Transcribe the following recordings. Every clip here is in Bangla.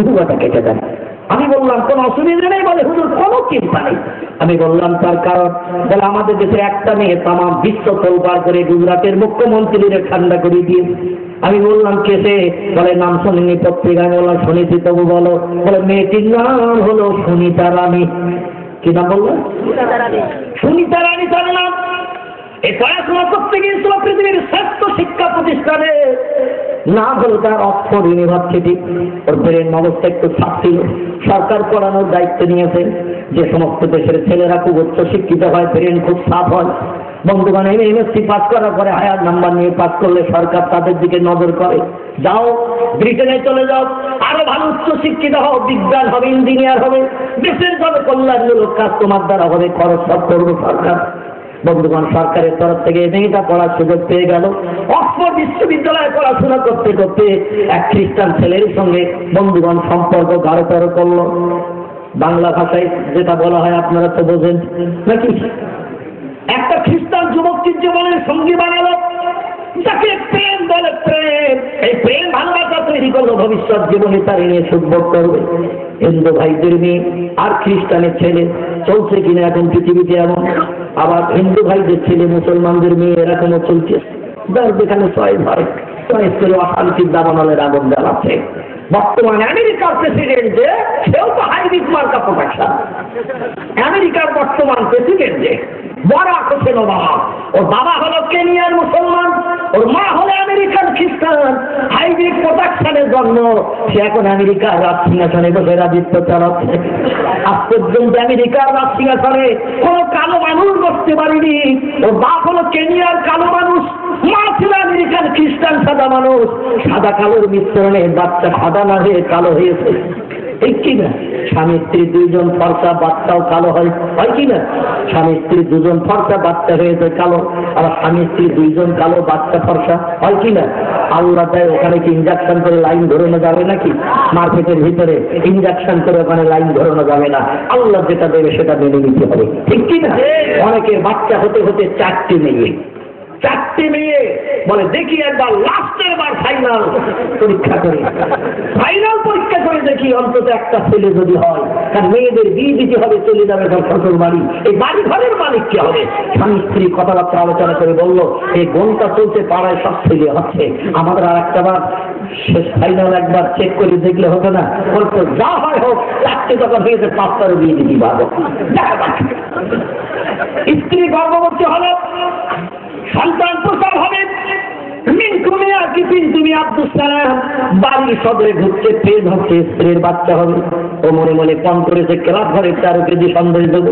দুয়াটা কেটে দেন। আমি বললাম কোন অসুবিধা নেই, বলে হুজুর কোনো চিন্তা নেই। আমি বললাম তার কারণ, বলে আমাদের দেশে একটা মেয়ে তাম বিশ্ব তোলবার করে গুজরাটের মুখ্যমন্ত্রীর ঠান্ডা করে দিয়ে। আমি বললাম কে সে? বলে নাম শুনিনি পত্রিকায়। বললাম শুনেছি, তবু বলো। বলে মেয়েটির নাম হলো সুনিতা রানী। কি নাম বললো? সুনিতা রানী তার নাম। এই পড়াশোনা করতে গিয়েছিল পৃথিবীর শ্রেষ্ঠ শিক্ষা প্রতিষ্ঠানে, নাম হলো তার অক্সফোর্ড ইউনিভার্সিটি। ওর ব্রেন অবস্থা একটু সাফ ছিল। সরকার পড়ানোর দায়িত্ব নিয়েছে যে সমস্ত দেশের ছেলেরা খুব উচ্চ শিক্ষিত হয়, ব্রেন খুব সাফ হয়। বন্ধুগণ, এমএসসি পাস করার পরে হায়ার নাম্বার নিয়ে পাস করলে সরকার তাদের দিকে নজর করে, যাও ব্রিটেনে চলে যাও, আরো ভালো উচ্চ শিক্ষিত হও, বিজ্ঞান হবে, ইঞ্জিনিয়ার হবে, দেশের জন্য কল্যাণমূলক কাজ তোমার দ্বারা হবে, খরচ সব করবো সরকার। বন্ধুগণ, সরকারের তরফ থেকে মেয়েটা পড়ার সুযোগ পেয়ে গেল। অক্সফোর্ড বিশ্ববিদ্যালয়ে পড়াশোনা করতে করতে এক খ্রিস্টান ছেলের সঙ্গে বন্ধুগণ সম্পর্ক গাঢ়তর করলো। বাংলা ভাষায় যেটা বলা হয় আপনারা তো বোঝেন নাকি, একটা খ্রিস্টান যুবকটির জীবনের সঙ্গী বানালো, যাকে প্রেম বলে। প্রেম, এই প্রেম ভালোবাসা তৈরি করলো, ভবিষ্যৎ জীবনে তার নিয়ে সুখভোগ করবে। হিন্দু ভাইদের মেয়ে আর খ্রিস্টানের ছেলে চলছে কিনা এখন পৃথিবীতে এমন। আবার হিন্দু ভাইদের ছেলে মুসলমানদের মেয়ে এরকমও চলছে। যেখানে ছয় ভাই চয়েস করে অশান্তির দাবানলের আগুন জ্বালাচ্ছে। বর্তমানে আমেরিকার প্রেসিডেন্ট যে, সেও তো হাইব্রিড মার্কা প্রোটেকশন। আমেরিকার বর্তমান প্রেসিডেন্ট যে বরাক হোসেন ওবামা, ওর বাবা হলো কেনিয়ার মুসলমান, ওর মা হলো আমেরিকান খ্রিস্টান। হাইব্রিড প্রোটেকশনের জন্য সে এখন আমেরিকার রাজ সিংহাসনে বসে রাজত্ব চালাচ্ছে। আজ পর্যন্ত আমেরিকার রাজ সিংহাসনে কোন কালো মানুষ বসতে পারেনি। ওর বাপ হলো কেনিয়ার কালো মানুষ, মা ছিল আমেরিকান খ্রিস্টান সাদা মানুষ। সাদা কালোর মিশ্রণে বাচ্চা সাদা না হয়ে কালো হয়েছে, ঠিক কিনা? স্বামী স্ত্রী দুইজন ফর্সা, বাচ্চাও কালো হয়, হয় কিনা? স্বামী স্ত্রী দুজন ফর্সা, বাচ্চা হয়েছে কালো। আবার স্বামী স্ত্রী দুইজন কালো, বাচ্চা ফর্সা, হয় কিনা? আল্লাহ দেয়, ওখানে কি ইঞ্জেকশন করে লাইন ধরানো যাবে নাকি? মার্কেটের ভিতরে ইঞ্জেকশন করে ওখানে লাইন ধরানো যাবে না। আল্লাহ যেটা দেবে সেটা মেনে নিতে হবে, ঠিক কিনা? অনেকের বাচ্চা হতে হতে চারটে মেয়ে বলে দেখি একবার লাস্টের বার ফাইনাল পরীক্ষা করে দেখি অন্তত একটা ছেলে যদি হয়। কারণ মেয়েদের বিয়ে দিতে হবে, চলে যাবে তার শ্বশুর বাড়ি। এই বাড়ি ঘরের মালিক কি হবে? স্বামী স্ত্রী কথাবার্তা আলোচনা করে বললো, এই গনটা চলছে, পাড়ায় সব ছেলে হচ্ছে, আমাদের আর একটা বার শেষ ফাইনাল একবার চেক করে দেখলে হতো না? বলতো যা হয় হোক, চারটে যখন হয়েছে পাঁচটারও বিয়ে দিতে পারবো। স্ত্রী গর্ভবতী হলো, সন্তান প্রসব হবে। তুমি আব্দুল সালাম বাড়ির সদরে ঘুরছে, ট্রেন হচ্ছে, স্ত্রীর বাচ্চা হবে। ও মনে মনে পণ করেছে, ক্লাব ঘরে 13 কেজি সন্দেশ দেবো,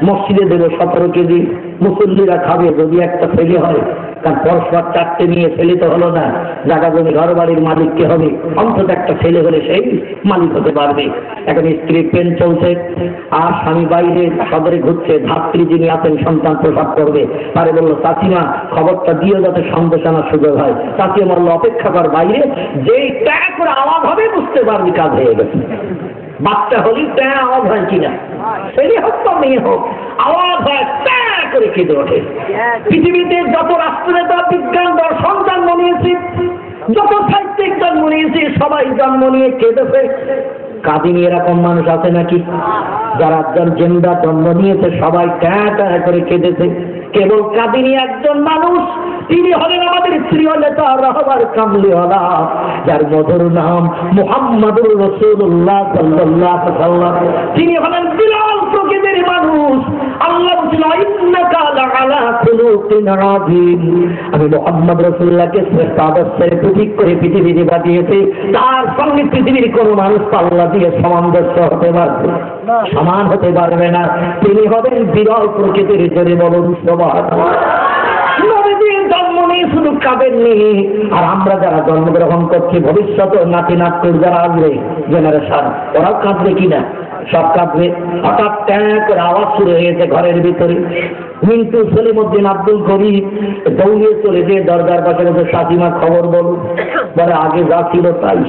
মসজিদে দেবো 17 কেজি, মুসল্লিরা খাবে যদি একটা ছেলে হয়। তার পরস্পর চারটে নিয়ে ছেলে তো হলো না, জায়গা জমি ঘর বাড়ির মালিক কে হবে? অন্তত একটা ছেলে হলে সেই মালিক হতে পারবে। এখন স্ত্রী ট্রেন চলছে আর স্বামী বাইরে সদরে ঘুরছে, ধাত্রী যিনি আছেন সন্তান প্রসব করবে, তারে বললো চাচিমা খবরটা দিয়ে যাতে সন্দেশ আনার সুযোগ হয়। চাচি বললো অপেক্ষা কর বাইরে, যেই ট্যাগ করে আওয়াজ হবে বুঝতে পারবি কাজ হয়ে গেছে। বাচ্চা হলি ট্যাঁ আওয়াজ হয় কিনা, ছেলে হোক বা মেয়ে হোক, আওয়াজ হয় ট্যাঁ করে কেঁদে ওঠে। পৃথিবীতে যত রাষ্ট্রনেতা, বিজ্ঞান, দর্শন জন্ম নিয়েছে, যত সাহিত্যিক জন্ম নিয়েছে, সবাই জন্ম নিয়ে কেঁদেছে। কাঁদিনি এরকম মানুষ আছে নাকি? যারা একজন জেন্দা জন্ম নিয়েছে সবাই ট্যাঁ ট্যাঁ করে কেঁদেছে। কেবল কাঁদিনি একজন মানুষ, তিনি হলেন আমাদের প্রিয় নেতা রাহবার কামলিওয়ালা, যার মধুর নাম মুহাম্মাদুর রাসূলুল্লাহ সাল্লাল্লাহু আলাইহি ওয়াসাল্লাম। তিনি হলেন বিলাল প্রকৃতির মানুষ। আল্লাহ বলেছেন ইন্নাকা লাআলা খুলুকিন আযীম। আমি মুহাম্মদ রাসূলুল্লাহকে শ্রেষ্ঠ আদর্শের প্রতীক করে পৃথিবীতে পাঠিয়েছি। তার সঙ্গে পৃথিবীর কোনো মানুষ পাল্লা দিয়ে সামঞ্জস্য হতে পারবে না, সমান হতে পারবে না। তিনি হবেন বিরল প্রকৃতির, জোরে বলুন সুবহানাল্লাহ। নবীজির জন্ম নিয়ে শুধু কাঁদেননি, আর আমরা যারা জন্মগ্রহণ করছি, ভবিষ্যতে নাতি নাতকুর যারা আসবে জেনারেশন, ওরাও কাঁদবে কিনা? সব কাঁদবে। হঠাৎ ট্যাঁ করে আওয়াজ শুরু হয়েছে ঘরের ভিতরে। মিন্টু সলিমউদ্দিন আব্দুল করিম দৌড়িয়ে চলে গিয়ে দরজার পাশে বসে, শাসিমা খবর বলুন। বলে আগে যা ছিল তাই।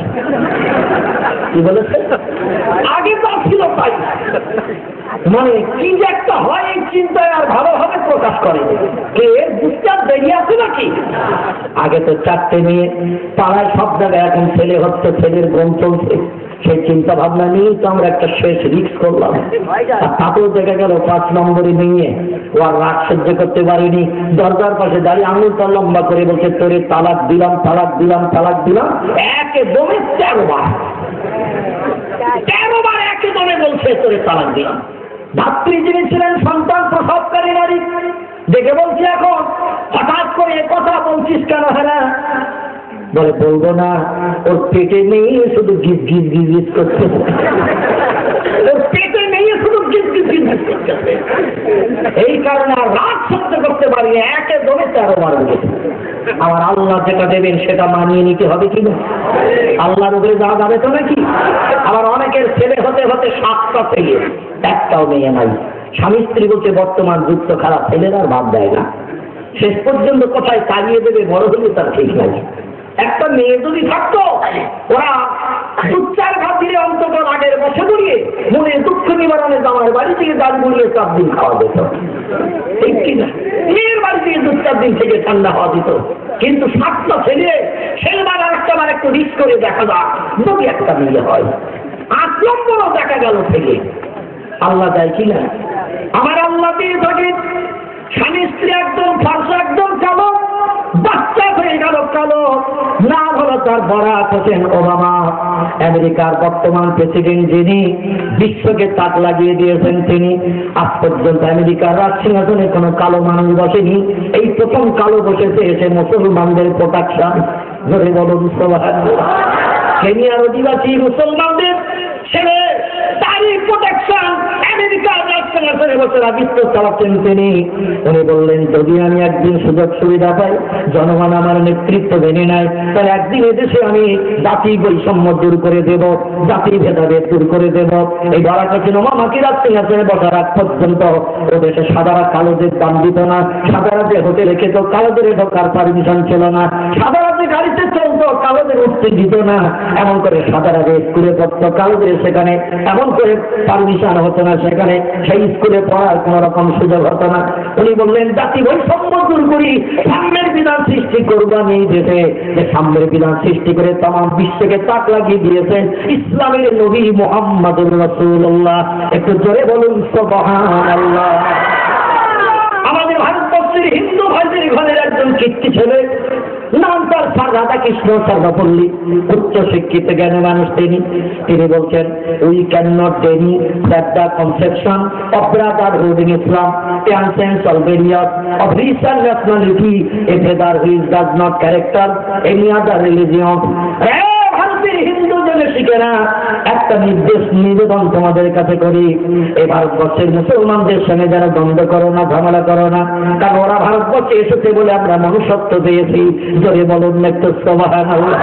কি বলেছে? আগে যা ছিল তাই। মানে কি যে একটা হয় এই চিন্তায় আর ভালোভাবে প্রকাশ করে এর বুঝতে দেরি আছে নাকি। আগে তো 4টে মেয়ে পাড়ায় সব জায়গায়, এখন ছেলে হচ্ছে, ছেলের বোন চলছে। সেই চিন্তা ভাবনা নিয়েই তো আমরা একটা শেষ রিস্ক করলাম। আর তাতেও দেখা গেল 5 নম্বরে নিয়ে ও আর রাগ সহ্য করতে পারেনি, দরজার পাশে দাঁড়িয়ে আঙুলটা লম্বা করে বলছে, তোরে তালাক দিলাম, তালাক দিলাম, তালাক দিলাম। একে দমে 13 বার, 13 বার একে দমে বলছে তোরে তালাক দিলাম। ধাত্রী যিনি ছিলেন সন্তান প্রসবকারী নারী, দেখে বলছি এখন হঠাৎ করে কথা বলছিস কেন? হ্যাঁ বলে বলবো না, ওর পেটে নেই শুধু গিজ গিজ গিজ গিজ করছে, ওর পেটে নেই শুধু গিজ গিজ গিজ গিজ করছে। এই কারণে আর রাত সহ্য করতে পারি, একে দমে 13 বার বলেছে। আমার আল্লাহ যেটা দেবেন সেটা মানিয়ে নিতে হবে কিনা? আল্লাহর উপরে যাওয়া যাবে তো নাকি? আবার অনেকের ছেলে হতে হতে 7টা ছেলে, একটাও মেয়ে নাই। স্বামী স্ত্রী বলছে বর্তমান যুগ তো খারাপ, ছেলেরা ভাব দেয় না, শেষ পর্যন্ত কোথায় তাড়িয়ে দেবে বড় হলে তার ঠিক নাই। একটা মেয়ে যদি থাকতো, ওরা 2-4 ঘাট দিয়ে অন্তত আগের বসে পড়িয়ে মনে দুঃখ নিবারণে জামার বাড়ি থেকে ডাল মুড়িয়ে 4 দিন খাওয়া যেত, ঠিক কিনা? মেয়ের বাড়ি থেকে 2-4 দিন থেকে ঠান্ডা হওয়া যেত। কিন্তু 7টা ছেলে, সেইবার আরেকটাবার একটু রিস্ক করে দেখা যাক যদি একটা মেয়ে হয়। 8 নম্বরও দেখা গেল থেকে আল্লাহ দেয় কিনা? আমার আল্লাহ দিয়ে থাকে। স্বামী স্ত্রী একদম ফার্সা, একদম কালো, বাচ্চা হয়ে গেল কালো। না হলো তার বরাত হোসেন ওবামা, আমেরিকার বর্তমান প্রেসিডেন্ট, যিনি বিশ্বকে তাক লাগিয়ে দিয়েছেন তিনি। আজ পর্যন্ত আমেরিকার রাজসিংহাসনে কোনো কালো মানুষ বসেনি, এই প্রথম কালো বসেছে এসে মুসলমানদের প্রোটেকশন। ধরে বলুন সুবহানাল্লাহ। কেনিয়ার অধিবাসী মুসলমানদের ছেলে, তারই প্রোটেকশন আমেরিকার রাজসিংহাসনে বসে রাজত্ব চালাচ্ছেন তিনি। উনি বললেন, যদি আমি একদিন সুযোগ সুবিধা পাই, জনগণ আমার নেতৃত্ব মেনে নেয়, তাহলে একদিন এদেশে আমি জাতি বৈষম্য দূর করে দেব, জাতি ভেদাভেদ দূর করে দেব। এই বারাক হোসেন ওবামাকে রাজসিংহাসনে বসার আগ পর্যন্ত ও দেশে সাদারা কালোদের দাম দিত না, সাদারা যে হোটেলে খেত কালোদের ঢোকার পারমিশন ছিল না, সাদারা যে গাড়িতে চলতো কালোদের উঠতে দিত না, এমন করে সাদারা যে স্কুলে পড়তো কালোদের সেখানে এমন করে পারমিশন হতো না, সেখানে সেই স্কুলে পড়ার কোন রকম সুযোগ হতো না। উনি বললেন, জাতি বৈষম্য দূর করি, সাম্যের বিধান সৃষ্টি করবো আমি এই দেশে। যে সাম্যের বিধান সৃষ্টি করে তাম বিশ্বকে তাক লাগিয়ে দিয়েছেন ইসলামের নবী মুহাম্মদুর রাসূলুল্লাহ। একটু জোরে বলুন সুবহানাল্লাহ। আমাদের ভারতবর্ষের হিন্দু ভাইদের ঘরের একজন কীর্তি ছেলে, নাম তার রাধাকৃষ্ণ সর্বপল্লী, উচ্চ শিক্ষিত জ্ঞানী মানুষ তিনি। তিনি বলছেন, we can not deny that the conception of brotherhood in Islam transcends all barriers of race and nationality, a feature which does not character any other religion. ভারতের হিন্দু জনে শিখে না, একটা নির্দেশ নিবেদন তোমাদের কাছে করি, এই ভারতবর্ষের মুসলমানদের সঙ্গে যেন দ্বন্দ্ব করো না, ঝামেলা করো না, কারণ ওরা ভারতবর্ষে এসেছে বলে আমরা মনুষ্যত্ব পেয়েছি। জোরে বলুন একটু সুবহানাল্লাহ।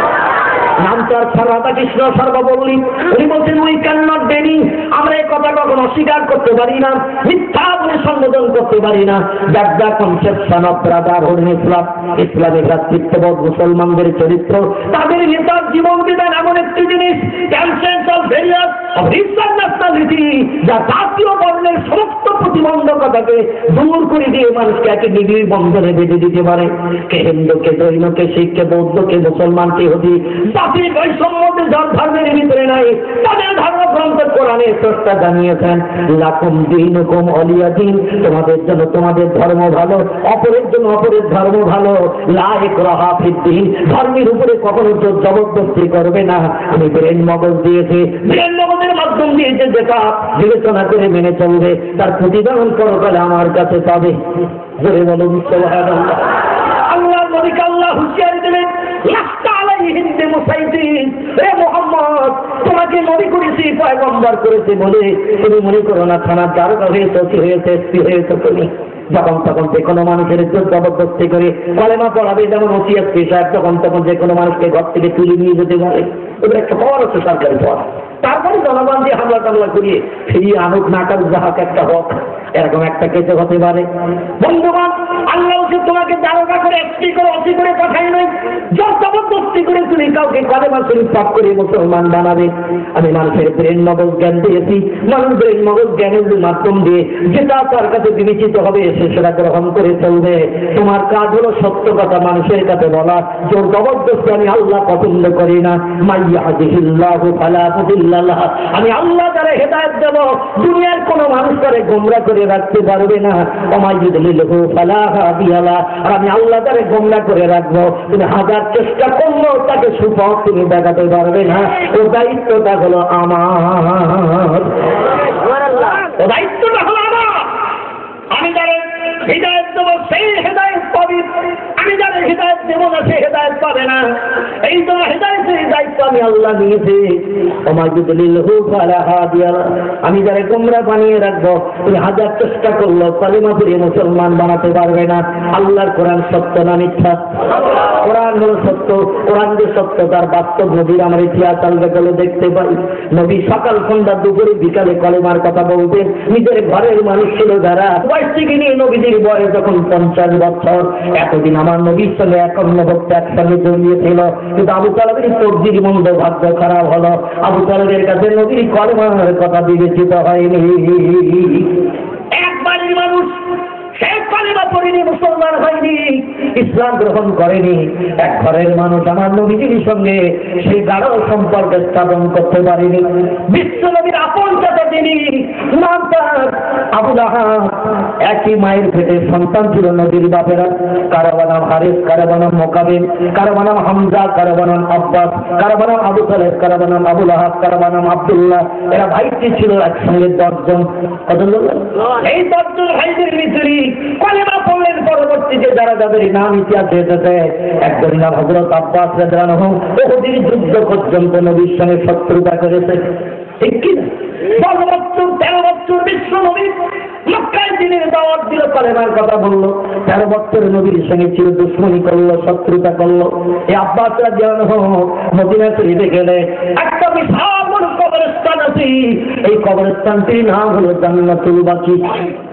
নাম তার রাধাকৃষ্ণ সর্বপল্লী। উনি বলছেন, উই ক্যান নট ডেনি, আমরা এই কথা কখনো অস্বীকার করতে পারি না, মিথ্যা বলে সম্বোধন করতে পারি না। That the conception of brotherhood in Islam, ইসলামের ভ্রাতৃত্ববোধ, মুসলমানদের চরিত্র, তাদের নেতার জীবন বিধান এমন একটি জিনিস, transcends all barriers of race and nationality, যা জাতীয় বর্ণের সমস্ত প্রতিবন্ধকতাকে দূর করে দিয়ে মানুষকে একে নিবিড় বন্ধনে বেঁধে দিতে পারে। কে হিন্দু, কে জৈন, কে শিখ, কে বৌদ্ধ, কে মুসলমান, কে ইহুদি, জাতির বৈষম্যতে যার ধর্মের ভিতরে নাই, তাদের ধর্মগ্রন্থ কোরআনে স্রষ্টা জানিয়েছেন, লাকুম দীনুকুম ওয়ালিয়া দীন, তোমাদের জন্য তোমাদের ধর্ম ভালো, অপরের জন্য অপরের ধর্ম ভালো। লা ইকরাহা ফিদ্দীন, ধর্মের উপরে কখনো জবরদস্তি করবে না। আমি ব্রেন মগজ দিয়েছে, ব্রেন মগজের মাধ্যম দিয়েছে, যেটা বিবেচনা করে মেনে চলবে, তার প্রতিদান পরকালে আমার কাছে পাবে। জোরে বলুন সুবহানাল্লাহ। আল্লাহর নবীকে আল্লাহ হুঁশিয়ারি দিলেন, লাস্তা আলাইহিম বিমুসাইতিন, হে মুহাম্মদ, তোমাকে নবী করেছি, পয়গম্বর করেছি বলে তুমি মনে করো না থানার দারোগা হয়েছে, কি হয়েছে, এসপি হয়েছে তুমি। যখন তখন যে কোনো মানুষের জবরদস্তি করে কলেমা পড়াবে, যেমন ওসিএসপি সাহেব যখন তখন যে কোনো মানুষকে ঘর থেকে তুলে নিয়ে যেতে পারে, ওদের একটা পর হচ্ছে সরকারি পর। তারপরে জনগণ দিয়ে হামলা টামলা করিয়ে ফিরিয়ে আনুক, নাটাক যাহাক একটা হক। এরকম একটা কেসে হতে পারে। বন্ধুগণ, আল্লাহ তোমাকে দারোগা করে এসপি করে অসি করে পাঠাই নাই, জবরদস্তি করে তুমি কাউকে কলেমা শরীফ পাঠ করে মুসলমান বানাবে। আমি মানুষের ব্রেন মগজ জ্ঞান দিয়েছি, মানুষ ব্রেন মগজ জ্ঞানের মাধ্যম দিয়ে যেটা তার কাছে বিবেচিত হবে সে সেটা গ্রহণ করে চলবে। তোমার কাজ হলো সত্য কথা মানুষের কাছে বলা। জোর জবরদস্তি আমি আল্লাহ পছন্দ করি না। মাইয়াহদিহিল্লাহু ফালা মুদিল্লা লাহু, আমি আল্লাহ যারা হেদায়েত দেব দুনিয়ার কোনো মানুষ তারে গোমরা করে রাখতে পারবে না। ওমাইয়ুদলিলহু ফালা হাদিয়া লাহু, আর আমি আল্লাহ যারা গোমরা করে রাখবো তুমি হাজার চেষ্টা করলেও তাকে সুপথ তুমি দেখাতে পারবে না। ও দায়িত্বটা হলো আমার, ও দায়িত্বটা হলো আমার। আমি যারা হিদায়ত দেবো সেই হেদায়ত পাবি, আমি যারা হিদায়ত দেবো না সে হেদায়ত পাবে না। এই তো হেদায়তের দায়িত্ব আমি আল্লাহ নিয়েছি। আমি যারা গোমরা বানিয়ে রাখবো তুমি হাজার চেষ্টা করলো কালিমা পড়িয়ে মুসলমান বানাতে পারবে না। আল্লাহর কোরআন সত্য না মিথ্যা? কোরআন হলো সত্য। কোরআন যে সত্য তার বাস্তব নবীর আমার ইতিহাস আলাদা করে দেখতে পাই। নবী সকাল সন্ধ্যা দুপুরে বিকালে কলেমার কথা বলতেন। নিজের ঘরের মানুষ ছিল যারা বয়স থেকে নিয়ে নবীদের বয়স যখন 50 বছর, এতদিন আমার নবীর সঙ্গে 51 ভক্ত একসঙ্গে জড়িয়েছিল। কিন্তু আবু তালেবের তকদির মন্দ ভাগ্য খারাপ হলো, আবু তালেবের কাছে নবীর কলেমার কথা বিবেচিত হয়নি। একবারই মানুষ সে কলেমা পড়েনি, মুসলমান হয়নি, ইসলাম গ্রহণ করেনি। এক ঘরের মানুষ আমার নবীজির সঙ্গে সেই গাঢ় সম্পর্ক স্থাপন করতে পারেনি। বিশ্ব নবীর আপন চাচা তিনি, নাম তার আবু লাহাব। একই মায়ের পেটের সন্তান ছিল নবীর বাপেরা। কারো বানাম হারিস, কারো বানাম মুকাবিল, কারো বানাম হামজা, কারো বানাম আব্বাস, কারো বানাম আবু তালেব, কারো বানাম আবু লাহাব, কারো বানাম আব্দুল্লাহ। এরা ভাইটি ছিল একসঙ্গে 10 জন। কত বললেন? এই 10 জন ভাইদের ভিতরে কলেমা পড়লেন। পরবর্তীতে যারা যাদের নাম ইতিহাসে এসেছে, একজনের নাম হযরত আব্বাস রাদিয়াল্লাহু আনহু, উহুদের যুদ্ধ পর্যন্ত নবীর সঙ্গে শত্রুতা করেছে। ঠিক কি না? 10 বছর 13 বছর বিশ্ব নবী মক্কায় দিনের দাওয়াত দিল, কলেমার কথা বললো। 13 বছর নবীর সঙ্গে ছিল দুশমনি করলো, শত্রুতা করলো। এই আব্বাস রাদিয়াল্লাহু আনহু মদিনা শরীফে গেলে একটা বিশাল বড় কবরস্থান আছে। এই কবরস্থানটির নাম হলো জান্নাতুল বাকি।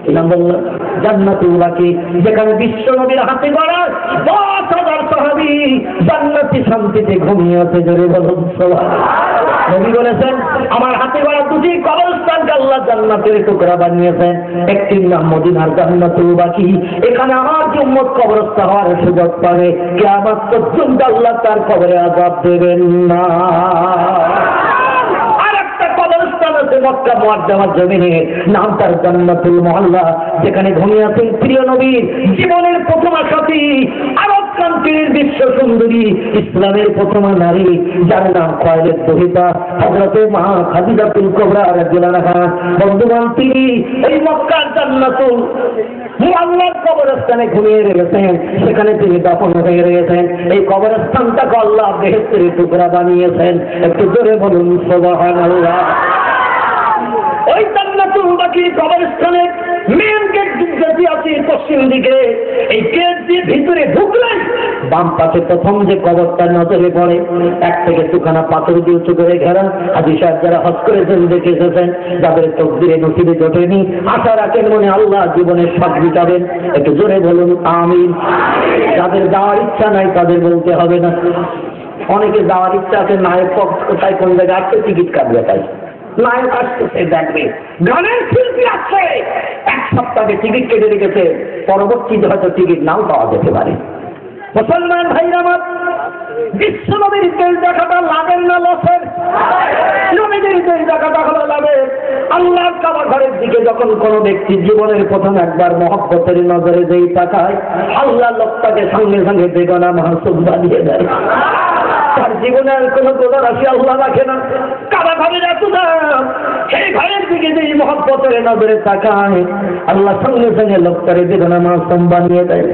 কি নাম বললো? জান্নাতুল বাকি, যেখানে বিশ্ব নবীর হাতে গড়া 10,000 সাহাবী জান্নাতি শান্তিতে ঘুমিয়ে আছে। জোরে বলুন সুবহানাল্লাহ। নবী বলেছেন আমার হাতে গড়া দুটি কবরস্থানকে আল্লাহ জান্নাতের টুকরা বানিয়েছেন। একটির নাম মদিনার জান্নাতুল বাকি, এখানে আমার উম্মত কবরস্থ হওয়ার সুযোগ পাবে। কিয়ামত পর্যন্ত আল্লাহ তার কবরে আযাব দেবেন না। মক্কা মুআজ্জামার জমিনে, নাম তার জান্নাতুল মুআল্লা, যেখানে ঘুমিয়ে আছেন প্রিয় নবীর জীবনের প্রথমা সাথী, আরব কান্ট্রির বিশ্ব সুন্দরী, ইসলামের প্রথমা নারী, যার নাম খোয়াইলেদ দহিতা হযরতে মা খাদিজাতুল কুবরা রাদিয়াল্লাহু আনহা। বন্ধুগণ, তিনি এই মক্কার জান্নাতুল মুআল্লার কবরস্থানে ঘুমিয়ে রয়েছেন। সেখানে তিনি দাফন হয়ে রয়েছেন। এই কবরস্থানটাকে আল্লাহ বেহেশতের টুকরা বানিয়েছেন। একটু জোরে বলুন সুবহানাল্লাহ। ওই জান্নাতুল বাকির কবরস্থানের মেন গেট যেটি আছে পশ্চিম দিকে, এই গেট দিয়ে ভিতরে ঢুকলেন বাম পাশে প্রথম যে কবরটা নজরে পড়ে, এক থেকে দুখানা পাথর দিয়ে উঁচু করে ঘেরা। হাজী সাহেব যারা হজ করেছেন দেখে এসেছেন, যাদের তকদিরে নসিবে জোটেনি, আশা রাখেন মনে আল্লাহ জীবনের সব মিটাবেন। একটু জোরে বলুন আমিন। যাদের যাওয়ার ইচ্ছা নাই তাদের বলতে হবে না। অনেকে যাওয়ার ইচ্ছা আছে, নায়ক কোথায় কোন জায়গায় আসছে টিকিট কাটবে, তাই নায়ক আসতেছে দেখবে, গানের শিল্পী আসছে, 1 সপ্তাহে টিকিট কেটে রেখেছে, পরবর্তীতে হয়তো টিকিট নাও পাওয়া যেতে পারে। মুসলমান ভাইরা আমার, বিশ্ব নবীর তেল দেখাটা লাগেন না লসের? নবীদের তেল দেখাটা হলো লাগে। আল্লাহর কাবা ঘরের দিকে যখন কোনো ব্যক্তি জীবনের প্রথম একবার মহব্বতের নজরে যেই তাকায়, আল্লাহ লোকটাকে সঙ্গে সঙ্গে বেগনা মাহসুব বানিয়ে দেয়। তার জীবনের কোন গোলা রাশি আল্লাহ রাখে না। কাবা ঘরের এত দাম, সেই ঘরের দিকে যে মহব্বতের নজরে তাকায়, আল্লাহ সঙ্গে সঙ্গে লোকটারে বেগনা মাহসুম বানিয়ে দেয়।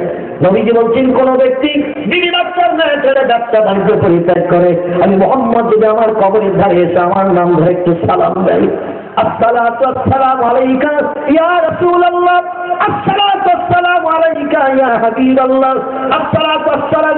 নবীজি বলছেন, কোন ব্যক্তি বিবি বাচ্চার না ছেড়ে ব্যবসা বাণিজ্য পরিত্যাগ করে, আমি মুহাম্মদ যদি আমার কবরের ধারে এসে আমার নাম ধরে একটু সালাম দেয়, আসসালাতু আসসালামু আলাইকা ইয়া রাসূলুল্লাহ, আসসালাতু আসসালামু আলাইকা ইয়া হাবিবাল্লাহ, আসসালাতু আসসালামু